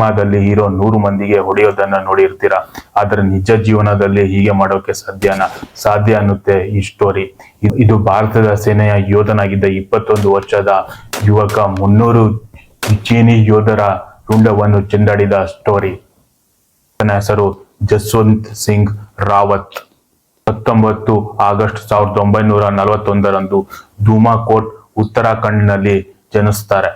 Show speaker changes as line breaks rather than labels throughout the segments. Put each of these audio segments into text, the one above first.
ಸಿನಿಮಾದಲ್ಲಿ ಹೀರೋ 100 ಮಂದಿಗೆ ಹೊಡೆಯೋದನ್ನ ನೋಡಿರ್ತೀರಾ, ಆದ್ರೆ ನಿಜ ಜೀವನದಲ್ಲಿ ಹೀಗೆ ಮಾಡೋಕೆ ಸಾಧ್ಯ ಅನ್ನುತ್ತೆ ಈ ಸ್ಟೋರಿ. ಇದು ಭಾರತದ ಸೇನೆಯ ಯೋಧನಾಗಿದ್ದ 21 ವರ್ಷದ ಯುವಕ 300 ಚೀನಿ ಯೋಧರ ರುಂಡವನ್ನು ಚೆಂಡಾಡಿದ ಸ್ಟೋರಿ. ತನ್ನ ಹೆಸರು ಜಸ್ವಂತ್ ಸಿಂಗ್ ರಾವತ್. 19 ಆಗಸ್ಟ್ 1941ರಂದು ಧೂಮಾಕೋಟ್, ಉತ್ತರಾಖಂಡ್ನಲ್ಲಿ ಜನಿಸ್ತಾರೆ.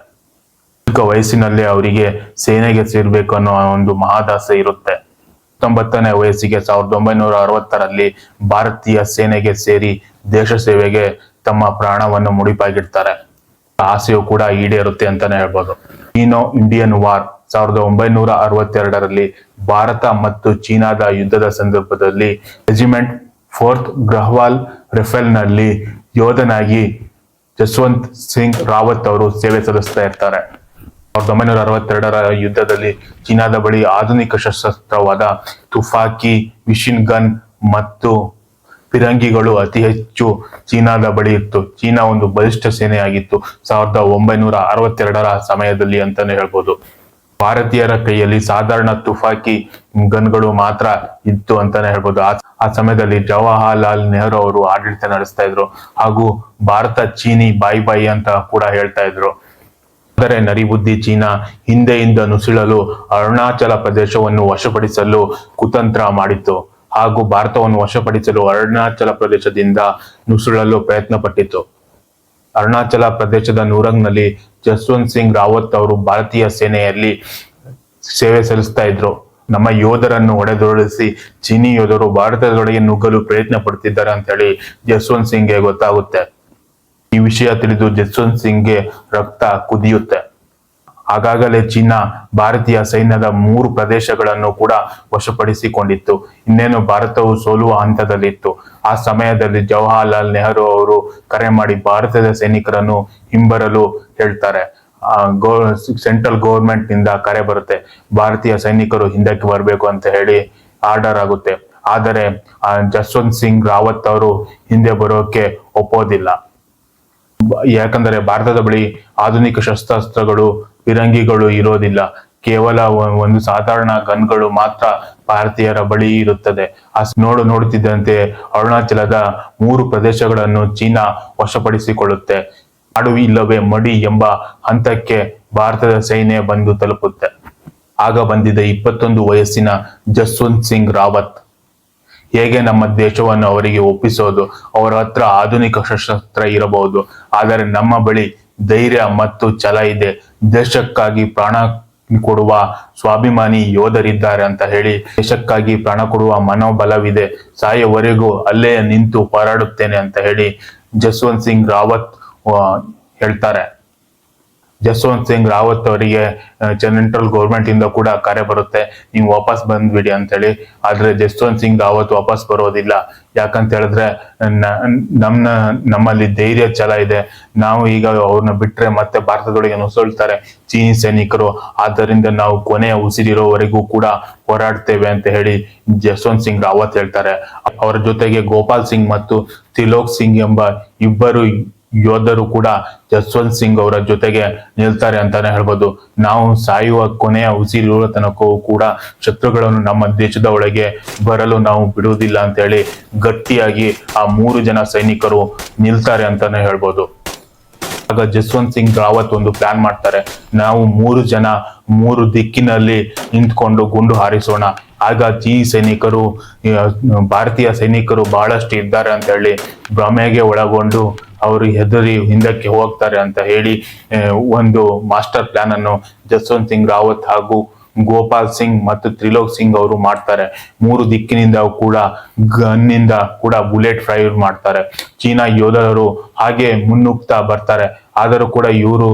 ಚಿಕ್ಕ ವಯಸ್ಸಿನಲ್ಲೇ ಅವರಿಗೆ ಸೇನೆಗೆ ಸೇರ್ಬೇಕು ಅನ್ನೋ ಒಂದು ಮಹದಾಸೆ ಇರುತ್ತೆ. 19ನೇ ವಯಸ್ಸಿಗೆ 1960ರಲ್ಲಿ ಭಾರತೀಯ ಸೇನೆಗೆ ಸೇರಿ ದೇಶ ಸೇವೆಗೆ ತಮ್ಮ ಪ್ರಾಣವನ್ನು ಮುಡಿಪಾಗಿಡ್ತಾರೆ. ಆಸೆಯು ಕೂಡ ಈಡೇರುತ್ತೆ ಅಂತಾನೆ ಹೇಳ್ಬೋದು. ಚೀನೋ ಇಂಡಿಯನ್ ವಾರ್ 1962ರಲ್ಲಿ ಭಾರತ ಮತ್ತು ಚೀನಾದ ಯುದ್ಧದ ಸಂದರ್ಭದಲ್ಲಿ ರೆಜಿಮೆಂಟ್ 4th ಗರ್ಹ್ವಾಲ್ ರೈಫಲ್ನಲ್ಲಿ ಯೋಧನಾಗಿ ಜಸ್ವಂತ್ ಸಿಂಗ್ ರಾವತ್ ಅವರು ಸೇವೆ ಸಲ್ಲಿಸ್ತಾ ಇರ್ತಾರೆ. 1962ರ ಯುದ್ಧದಲ್ಲಿ ಚೀನಾದ ಬಳಿ ಆಧುನಿಕ ಶಸ್ತ್ರಾಸ್ತ್ರವಾದ ತುಫಾಕಿ, ಮಿಷಿನ್ ಗನ್ ಮತ್ತು ಫಿರಂಗಿಗಳು ಅತಿ ಹೆಚ್ಚು ಚೀನಾದ ಬಳಿ ಇತ್ತು. ಚೀನಾ ಒಂದು ಬಲಿಷ್ಠ ಸೇನೆಯಾಗಿತ್ತು 1962ರ ಸಮಯದಲ್ಲಿ ಅಂತಾನೆ ಹೇಳ್ಬೋದು. ಭಾರತೀಯರ ಕೈಯಲ್ಲಿ ಸಾಧಾರಣ ತುಫಾಕಿ ಗನ್ಗಳು ಮಾತ್ರ ಇತ್ತು ಅಂತಾನೆ ಹೇಳ್ಬೋದು. ಆ ಸಮಯದಲ್ಲಿ ಜವಾಹರ್ಲಾಲ್ ನೆಹರು ಅವರು ಆಡಳಿತ ನಡೆಸ್ತಾ ಇದ್ರು ಹಾಗೂ ಭಾರತ ಚೀನಿ ಬಾಯಿ ಅಂತ ಕೂಡ ಹೇಳ್ತಾ ಇದ್ರು. ಆದರೆ ನರಿಬುದ್ಧಿ ಚೀನಾ ಹಿಂದೆಯಿಂದ ನುಸುಳಲು ಅರುಣಾಚಲ ಪ್ರದೇಶವನ್ನು ವಶಪಡಿಸಲು ಕುತಂತ್ರ ಮಾಡಿತ್ತು ಹಾಗೂ ಭಾರತವನ್ನು ವಶಪಡಿಸಲು ಅರುಣಾಚಲ ಪ್ರದೇಶದಿಂದ ನುಸುಳಲು ಪ್ರಯತ್ನ ಪಟ್ಟಿತ್ತು. ಅರುಣಾಚಲ ಪ್ರದೇಶದ ನೂರಂಗ್ನಲ್ಲಿ ಜಸ್ವಂತ್ ಸಿಂಗ್ ರಾವತ್ ಅವರು ಭಾರತೀಯ ಸೇನೆಯಲ್ಲಿ ಸೇವೆ ಸಲ್ಲಿಸ್ತಾ ಇದ್ರು. ನಮ್ಮ ಯೋಧರನ್ನು ಹೊಡೆದೊಡಿಸಿ ಚೀನಿ ಯೋಧರು ಭಾರತದೊಳಗೆ ನುಗ್ಗಲು ಪ್ರಯತ್ನ ಪಡ್ತಿದ್ದಾರೆ ಅಂತ ಹೇಳಿ ಜಸ್ವಂತ್ ಸಿಂಗ್ಗೆ ಗೊತ್ತಾಗುತ್ತೆ. ಈ ವಿಷಯ ತಿಳಿದು ಜಸ್ವಂತ್ ಸಿಂಗ್ಗೆ ರಕ್ತ ಕುದಿಯುತ್ತೆ. ಆಗಾಗಲೇ ಚೀನಾ ಭಾರತೀಯ ಸೈನ್ಯದ 3 ಪ್ರದೇಶಗಳನ್ನು ಕೂಡ ವಶಪಡಿಸಿಕೊಂಡಿತ್ತು. ಇನ್ನೇನು ಭಾರತವು ಸೋಲುವ ಹಂತದಲ್ಲಿತ್ತು. ಆ ಸಮಯದಲ್ಲಿ ಜವಾಹರ್ಲಾಲ್ ನೆಹರು ಅವರು ಕರೆ ಮಾಡಿ ಭಾರತದ ಸೈನಿಕರನ್ನು ಹಿಂಬರಲು ಹೇಳ್ತಾರೆ. ಸೆಂಟ್ರಲ್ ಗೌರ್ಮೆಂಟ್ ನಿಂದ ಕರೆ ಬರುತ್ತೆ, ಭಾರತೀಯ ಸೈನಿಕರು ಹಿಂದಕ್ಕೆ ಬರಬೇಕು ಅಂತ ಹೇಳಿ ಆರ್ಡರ್ ಆಗುತ್ತೆ. ಆದರೆ ಜಸ್ವಂತ್ ಸಿಂಗ್ ರಾವತ್ ಅವರು ಹಿಂದೆ ಬರೋಕೆ ಒಪ್ಪೋದಿಲ್ಲ. ಯಾಕಂದ್ರೆ ಭಾರತದ ಬಳಿ ಆಧುನಿಕ ಶಸ್ತ್ರಾಸ್ತ್ರಗಳು, ಫಿರಂಗಿಗಳು ಇರೋದಿಲ್ಲ. ಕೇವಲ ಒಂದು ಸಾಧಾರಣ ಗನ್ಗಳು ಮಾತ್ರ ಭಾರತೀಯರ ಬಳಿ ಇರುತ್ತದೆ. ನೋಡುತ್ತಿದ್ದಂತೆ ಅರುಣಾಚಲದ 3 ಪ್ರದೇಶಗಳನ್ನು ಚೀನಾ ವಶಪಡಿಸಿಕೊಳ್ಳುತ್ತೆ. ನಾಡು ಇಲ್ಲವೇ ಮಡಿ ಎಂಬ ಹಂತಕ್ಕೆ ಭಾರತದ ಸೈನ್ಯ ಬಂದು ತಲುಪುತ್ತೆ. ಆಗ ಬಂದಿದ್ದ 21 ವಯಸ್ಸಿನ ಜಸ್ವಂತ್ ಸಿಂಗ್ ರಾವತ್ ಹೇಗೆ ನಮ್ಮ ದೇಶವನ್ನು ಅವರಿಗೆ ಒಪ್ಪಿಸೋದು? ಅವರ ಹತ್ರ ಆಧುನಿಕ ಶಸ್ತ್ರಾಸ್ತ್ರ ಇರಬಹುದು, ಆದರೆ ನಮ್ಮ ಬಳಿ ಧೈರ್ಯ ಮತ್ತು ಛಲ ಇದೆ, ದೇಶಕ್ಕಾಗಿ ಪ್ರಾಣ ಕೊಡುವ ಸ್ವಾಭಿಮಾನಿ ಯೋಧರಿದ್ದಾರೆ ಅಂತ ಹೇಳಿ ದೇಶಕ್ಕಾಗಿ ಪ್ರಾಣ ಕೊಡುವ ಮನೋಬಲವಿದೆ, ಸಾಯವರೆಗೂ ಅಲ್ಲೇ ನಿಂತು ಹೋರಾಡುತ್ತೇನೆ ಅಂತ ಹೇಳಿ ಜಸ್ವಂತ್ ಸಿಂಗ್ ರಾವತ್ ಹೇಳ್ತಾರೆ. ಜಸ್ವಂತ್ ಸಿಂಗ್ ರಾವತ್ ಅವರಿಗೆ ಸೆಂಟ್ರಲ್ ಗೌರ್ಮೆಂಟ್ ಇಂದ ಕೂಡ ಕರೆ ಬರುತ್ತೆ, ನೀವು ವಾಪಸ್ ಬಂದ್ಬಿಡಿ ಅಂತ ಹೇಳಿ. ಆದ್ರೆ ಜಸ್ವಂತ್ ಸಿಂಗ್ ರಾವತ್ ವಾಪಸ್ ಬರೋದಿಲ್ಲ. ಯಾಕಂತ ಹೇಳಿದ್ರೆ ನಮ್ಮಲ್ಲಿ ಧೈರ್ಯ ಛಲ ಇದೆ, ನಾವು ಈಗ ಅವ್ರನ್ನ ಬಿಟ್ರೆ ಮತ್ತೆ ಭಾರತದೊಳಗೆ ನುಸುಳ್ತಾರೆ ಚೀನಿ ಸೈನಿಕರು, ಆದ್ದರಿಂದ ನಾವು ಕೊನೆಯ ಉಸಿರಿರೋವರೆಗೂ ಕೂಡ ಹೋರಾಡ್ತೇವೆ ಅಂತ ಹೇಳಿ ಜಸ್ವಂತ್ ಸಿಂಗ್ ರಾವತ್ ಹೇಳ್ತಾರೆ. ಅವರ ಜೊತೆಗೆ ಗೋಪಾಲ್ ಸಿಂಗ್ ಮತ್ತು ತ್ರಿಲೋಕ್ ಸಿಂಗ್ ಎಂಬ ಇಬ್ಬರು ಯೋಧರು ಕೂಡ ಜಸ್ವಂತ್ ಸಿಂಗ್ ಅವರ ಜೊತೆಗೆ ನಿಲ್ತಾರೆ ಅಂತಾನೆ ಹೇಳ್ಬೋದು. ನಾವು ಸಾಯುವ ಕೊನೆಯ ಉಸಿರಿರುವ ತನಕವೂ ಕೂಡ ಶತ್ರುಗಳನ್ನು ನಮ್ಮ ದೇಶದ ಒಳಗೆ ಬರಲು ನಾವು ಬಿಡುವುದಿಲ್ಲ ಅಂತ ಹೇಳಿ ಗಟ್ಟಿಯಾಗಿ ಆ 3 ಜನ ಸೈನಿಕರು ನಿಲ್ತಾರೆ ಅಂತಾನೆ ಹೇಳ್ಬೋದು. ಆಗ ಜಸ್ವಂತ್ ಸಿಂಗ್ ರಾವತ್ ಒಂದು ಪ್ಲಾನ್ ಮಾಡ್ತಾರೆ, ನಾವು 3 ಜನ 3 ದಿಕ್ಕಿನಲ್ಲಿ ನಿಂತ್ಕೊಂಡು ಗುಂಡು ಹಾರಿಸೋಣ, ಆಗ ಚೀನಿ ಸೈನಿಕರು ಭಾರತೀಯ ಸೈನಿಕರು ಬಹಳಷ್ಟು ಇದ್ದಾರೆ ಅಂತ ಹೇಳಿ ಭ್ರಮೆಗೆ ಒಳಗೊಂಡು ಅವರು ಹೆದರಿ ಹಿಂದಕ್ಕೆ ಹೋಗ್ತಾರೆ ಅಂತ ಹೇಳಿ ಒಂದು ಮಾಸ್ಟರ್ ಪ್ಲಾನ್ ಅನ್ನು ಜಸ್ವಂತ್ ಸಿಂಗ್ ರಾವತ್ ಹಾಗೂ ಗೋಪಾಲ್ ಸಿಂಗ್ ಮತ್ತು ತ್ರಿಲೋಕ್ ಸಿಂಗ್ ಅವರು ಮಾಡ್ತಾರೆ. 3 ದಿಕ್ಕಿನಿಂದ ಕೂಡ ಗನ್ನಿಂದ ಕೂಡ ಬುಲೆಟ್ ಫೈರ್ ಮಾಡ್ತಾರೆ. ಚೀನಾ ಯೋಧರು ಹಾಗೆ ಮುನ್ನುಗ್ತಾ ಬರ್ತಾರೆ, ಆದರೂ ಕೂಡ ಇವರು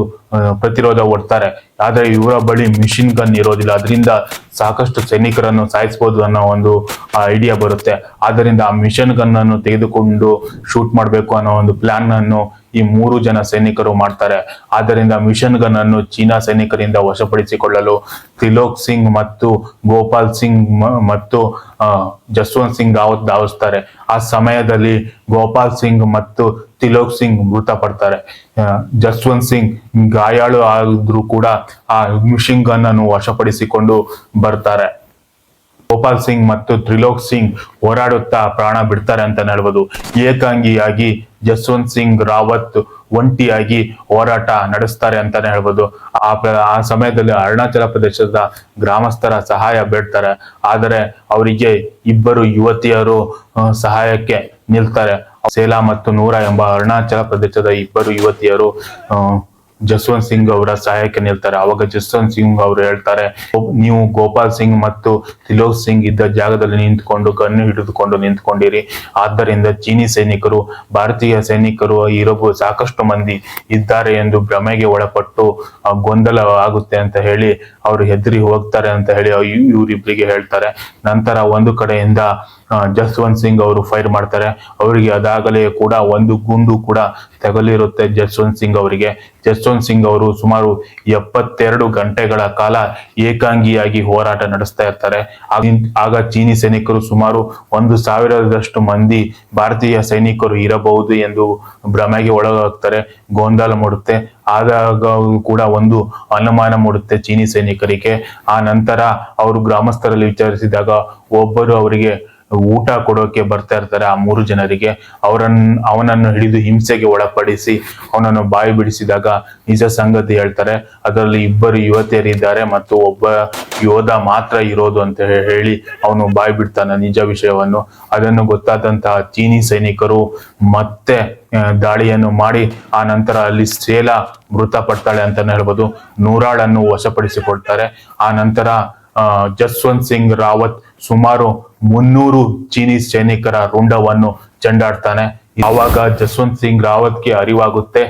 ಪ್ರತಿರೋಧ ಒಡ್ತಾರೆ. ಆದ್ರೆ ಇವರ ಬಳಿ ಮಿಷಿನ್ ಗನ್ ಇರೋದಿಲ್ಲ, ಅದರಿಂದ ಸಾಕಷ್ಟು ಸೈನಿಕರನ್ನು ಸಾಯಿಸಬಹುದು ಅನ್ನೋ ಒಂದು ಐಡಿಯಾ ಬರುತ್ತೆ. ಆದ್ದರಿಂದ ಆ ಮಿಷನ್ ಗನ್ ಅನ್ನು ತೆಗೆದುಕೊಂಡು ಶೂಟ್ ಮಾಡಬೇಕು ಅನ್ನೋ ಒಂದು ಪ್ಲಾನ್ ಅನ್ನು ಈ 3 ಜನ ಸೈನಿಕರು ಮಾಡ್ತಾರೆ. ಆದ್ದರಿಂದ ಮಿಷನ್ ಗನ್ ಅನ್ನು ಚೀನಾ ಸೈನಿಕರಿಂದ ವಶಪಡಿಸಿಕೊಳ್ಳಲು ತ್ರಿಲೋಕ್ ಸಿಂಗ್ ಮತ್ತು ಗೋಪಾಲ್ ಸಿಂಗ್ ಮತ್ತು ಜಸ್ವಂತ್ ಸಿಂಗ್ ರಾವತ್ ಧಾವಿಸ್ತಾರೆ. ಆ ಸಮಯದಲ್ಲಿ ಗೋಪಾಲ್ ಸಿಂಗ್ ಮತ್ತು ತಿಲೋಕ್ ಸಿಂಗ್ ಮೃತಪಡ್ತಾರೆ. ಜಸ್ವಂತ್ ಸಿಂಗ್ ಗಾಯಾಳು ಆದ್ರೂ ಕೂಡ ಆ ಮಿಷಿನ್ ಗನ್ ಅನ್ನು ವಶಪಡಿಸಿಕೊಂಡು ಬರ್ತಾರೆ. ಗೋಪಾಲ್ ಸಿಂಗ್ ಮತ್ತು ತ್ರಿಲೋಕ್ ಸಿಂಗ್ ಹೋರಾಡುತ್ತಾ ಪ್ರಾಣ ಬಿಡ್ತಾರೆ ಅಂತ ಹೇಳ್ಬೋದು. ಏಕಾಂಗಿಯಾಗಿ ಜಸ್ವಂತ್ ಸಿಂಗ್ ರಾವತ್ ಒಂಟಿಯಾಗಿ ಹೋರಾಟ ನಡೆಸ್ತಾರೆ ಅಂತಾನೆ ಹೇಳ್ಬೋದು. ಆ ಸಮಯದಲ್ಲಿ ಅರುಣಾಚಲ ಪ್ರದೇಶದ ಗ್ರಾಮಸ್ಥರ ಸಹಾಯ ಬೇಡ್ತಾರೆ. ಆದರೆ ಅವರಿಗೆ ಇಬ್ಬರು ಯುವತಿಯರು ಸಹಾಯಕ್ಕೆ ನಿಲ್ತಾರೆ. ಸೇಲಾ ಮತ್ತು ನೂರಾ ಎಂಬ ಅರುಣಾಚಲ ಪ್ರದೇಶದ ಇಬ್ಬರು ಯುವತಿಯರು ಜಸ್ವಂತ್ ಸಿಂಗ್ ಅವರ ಸಹಾಯಕ್ಕೆ ನಿಲ್ತಾರೆ. ಅವಾಗ ಜಸ್ವಂತ್ ಸಿಂಗ್ ಅವರು ಹೇಳ್ತಾರೆ, ನೀವು ಗೋಪಾಲ್ ಸಿಂಗ್ ಮತ್ತು ತಿಲೋಕ್ ಸಿಂಗ್ ಇದ್ದ ಜಾಗದಲ್ಲಿ ನಿಂತ್ಕೊಂಡು ಗನ್ನು ಹಿಡಿದುಕೊಂಡು ನಿಂತ್ಕೊಂಡಿರಿ. ಆದ್ದರಿಂದ ಚೀನಿ ಸೈನಿಕರು ಭಾರತೀಯ ಸೈನಿಕರು ಇರಬಹುದು ಸಾಕಷ್ಟು ಮಂದಿ ಇದ್ದಾರೆ ಎಂದು ಭ್ರಮೆಗೆ ಒಳಪಟ್ಟು ಗೊಂದಲ ಆಗುತ್ತೆ ಅಂತ ಹೇಳಿ ಅವರು ಹೆದರಿ ಹೋಗ್ತಾರೆ ಅಂತ ಹೇಳಿ ಇವರಿಬ್ಬರಿಗೆ ಹೇಳ್ತಾರೆ. ನಂತರ ಒಂದು ಕಡೆಯಿಂದ ಜಸ್ವಂತ್ ಸಿಂಗ್ ಅವರು ಫೈರ್ ಮಾಡ್ತಾರೆ. ಅವರಿಗೆ ಅದಾಗಲೇ ಕೂಡ ಒಂದು ಗುಂಡು ಕೂಡ ತಗಲಿರುತ್ತೆ ಜಸ್ವಂತ್ ಸಿಂಗ್ ಅವರಿಗೆ. ಜಸ್ವಂತ್ ಸಿಂಗ್ ಅವರು ಸುಮಾರು 72 ಗಂಟೆಗಳ ಕಾಲ ಏಕಾಂಗಿಯಾಗಿ ಹೋರಾಟ ನಡೆಸ್ತಾ ಇರ್ತಾರೆ. ಆಗ ಚೀನಿ ಸೈನಿಕರು ಸುಮಾರು 1,000ದಷ್ಟು ಮಂದಿ ಭಾರತೀಯ ಸೈನಿಕರು ಇರಬಹುದು ಎಂದು ಭ್ರಮೆಗೆ ಒಳಗಾಗ್ತಾರೆ. ಗೊಂದಲ ಮೂಡುತ್ತೆ. ಆದಾಗ ಕೂಡ ಒಂದು ಅನುಮಾನ ಮೂಡುತ್ತೆ ಚೀನಿ ಸೈನಿಕರಿಗೆ. ಆ ನಂತರ ಅವರು ಗ್ರಾಮಸ್ಥರಲ್ಲಿ ವಿಚಾರಿಸಿದಾಗ ಒಬ್ಬರು ಅವರಿಗೆ ಊಟ ಕೊಡೋಕೆ ಬರ್ತಾ ಇರ್ತಾರೆ. ಆ 3 ಜನರಿಗೆ ಅವನನ್ನು ಹಿಡಿದು ಹಿಂಸೆಗೆ ಒಳಪಡಿಸಿ ಅವನನ್ನು ಬಾಯಿ ಬಿಡಿಸಿದಾಗ ನಿಜ ಸಂಗತಿ ಹೇಳ್ತಾರೆ. ಅದರಲ್ಲಿ ಇಬ್ಬರು ಯುವತಿಯರಿದ್ದಾರೆ ಮತ್ತು ಒಬ್ಬ ಯೋಧ ಮಾತ್ರ ಇರೋದು ಅಂತ ಹೇಳಿ ಅವನು ಬಾಯಿ ಬಿಡ್ತಾನೆ ನಿಜ ವಿಷಯವನ್ನು. ಅದನ್ನು ಗೊತ್ತಾದಂತಹ ಚೀನಿ ಸೈನಿಕರು ಮತ್ತೆ ದಾಳಿಯನ್ನು ಮಾಡಿ ಆ ನಂತರ ಅಲ್ಲಿ ಸೇಲಾ ಮೃತಪಡ್ತಾಳೆ ಅಂತಾನೆ ಹೇಳ್ಬೋದು. ನೂರಾಳನ್ನು ವಶಪಡಿಸಿಕೊಳ್ತಾರೆ. ಆ ನಂತರ ಜಸ್ವಂತ್ ಸಿಂಗ್ ರಾವತ್ ಸುಮಾರು 300 ಚೀನಿ ಸೈನಿಕರ ರುಂಡವನ್ನು ಚೆಂಡಾಡ್ತಾನೆ. ಆವಾಗ ಜಸ್ವಂತ್ ಸಿಂಗ್ ರಾವತ್ಗೆ ಅರಿವಾಗುತ್ತೆ,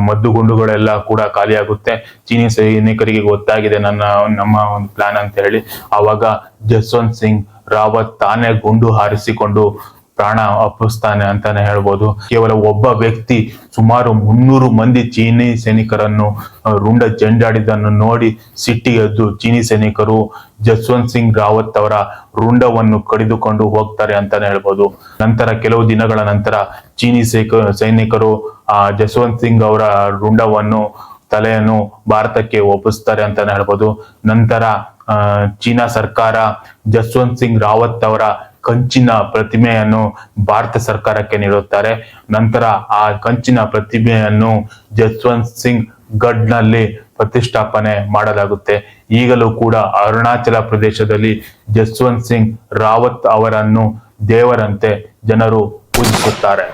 ಮದ್ದುಗುಂಡುಗಳೆಲ್ಲ ಕೂಡ ಖಾಲಿಯಾಗುತ್ತೆ. ಚೀನಿ ಸೈನಿಕರಿಗೆ ಗೊತ್ತಾಗಿದೆ ನಮ್ಮ ಒಂದು ಪ್ಲಾನ್ ಅಂತ ಹೇಳಿ. ಆವಾಗ ಜಸ್ವಂತ್ ಸಿಂಗ್ ರಾವತ್ ತಾನೇ ಗುಂಡು ಹಾರಿಸಿಕೊಂಡು ಪ್ರಾಣ ಅಪ್ಪಿಸ್ತಾನೆ ಅಂತಾನೆ ಹೇಳ್ಬೋದು. ಕೇವಲ ಒಬ್ಬ ವ್ಯಕ್ತಿ ಸುಮಾರು 300 ಮಂದಿ ಚೀನಿ ಸೈನಿಕರನ್ನು ರುಂಡ ಚೆಂಡಾಡಿದ್ದನ್ನು ನೋಡಿ ಸಿಟ್ಟಿಗೆದ್ದು ಚೀನಿ ಸೈನಿಕರು ಜಸ್ವಂತ್ ಸಿಂಗ್ ರಾವತ್ ಅವರ ರುಂಡವನ್ನು ಕಡಿದುಕೊಂಡು ಹೋಗ್ತಾರೆ ಅಂತಾನೆ ಹೇಳ್ಬೋದು. ನಂತರ ಕೆಲವು ದಿನಗಳ ನಂತರ ಚೀನಿ ಸೈನಿಕರು ಜಸ್ವಂತ್ ಸಿಂಗ್ ಅವರ ರುಂಡವನ್ನು ತಲೆಯನ್ನು ಭಾರತಕ್ಕೆ ಒಪ್ಪಿಸ್ತಾರೆ ಅಂತಾನೆ ಹೇಳ್ಬೋದು. ನಂತರ ಚೀನಾ ಸರ್ಕಾರ ಜಸ್ವಂತ್ ಸಿಂಗ್ ರಾವತ್ ಅವರ ಕಂಚಿನ ಪ್ರತಿಮೆಯನ್ನು ಭಾರತ ಸರ್ಕಾರಕ್ಕೆ ನೀಡುತ್ತಾರೆ. ನಂತರ ಆ ಕಂಚಿನ ಪ್ರತಿಮೆಯನ್ನು ಜಸ್ವಂತ್ ಸಿಂಗ್ ಗಢ್ನಲ್ಲಿ ಪ್ರತಿಷ್ಠಾಪನೆ ಮಾಡಲಾಗುತ್ತೆ. ಈಗಲೂ ಕೂಡ ಅರುಣಾಚಲ ಪ್ರದೇಶದಲ್ಲಿ ಜಸ್ವಂತ್ ಸಿಂಗ್ ರಾವತ್ ಅವರನ್ನು ದೇವರಂತೆ ಜನರು ಪೂಜಿಸುತ್ತಾರೆ.